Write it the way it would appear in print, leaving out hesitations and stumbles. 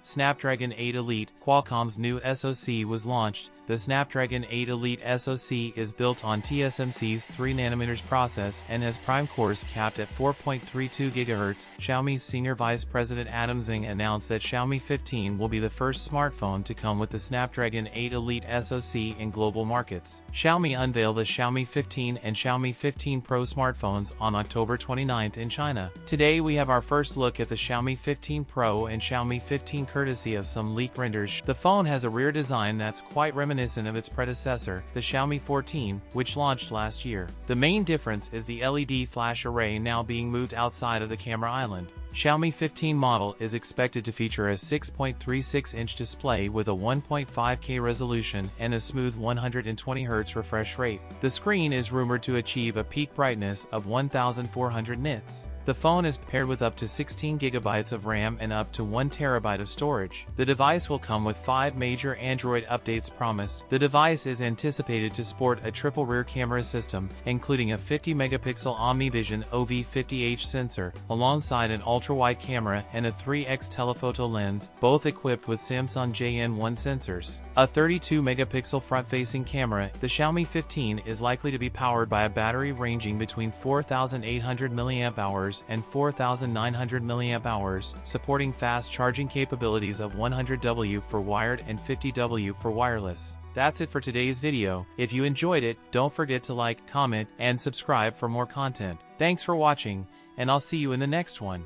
Snapdragon 8 Elite, Qualcomm's new SoC, was launched. The Snapdragon 8 Elite SoC is built on TSMC's 3nm process and has prime cores capped at 4.32 GHz. Xiaomi's Senior Vice President Adam Zhang announced that Xiaomi 15 will be the first smartphone to come with the Snapdragon 8 Elite SoC in global markets. Xiaomi unveiled the Xiaomi 15 and Xiaomi 15 Pro smartphones on October 29 in China. Today we have our first look at the Xiaomi 15 Pro and Xiaomi 15 courtesy of some leak renders. The phone has a rear design that's quite reminiscent of its predecessor, the Xiaomi 14, which launched last year. The main difference is the LED flash array now being moved outside of the camera island. Xiaomi 15 model is expected to feature a 6.36-inch display with a 1.5K resolution and a smooth 120Hz refresh rate. The screen is rumored to achieve a peak brightness of 1400 nits. The phone is paired with up to 16 GB of RAM and up to 1 TB of storage. The device will come with 5 major Android updates promised. The device is anticipated to sport a triple rear camera system, including a 50-megapixel OmniVision OV50H sensor, alongside an ultra-wide camera and a 3x telephoto lens, both equipped with Samsung JN1 sensors. A 32-megapixel front-facing camera, the Xiaomi 15 is likely to be powered by a battery ranging between 4,800 mAh and 4,900 mAh, supporting fast charging capabilities of 100W for wired and 50W for wireless. That's it for today's video. If you enjoyed it, don't forget to like, comment, and subscribe for more content. Thanks for watching, and I'll see you in the next one.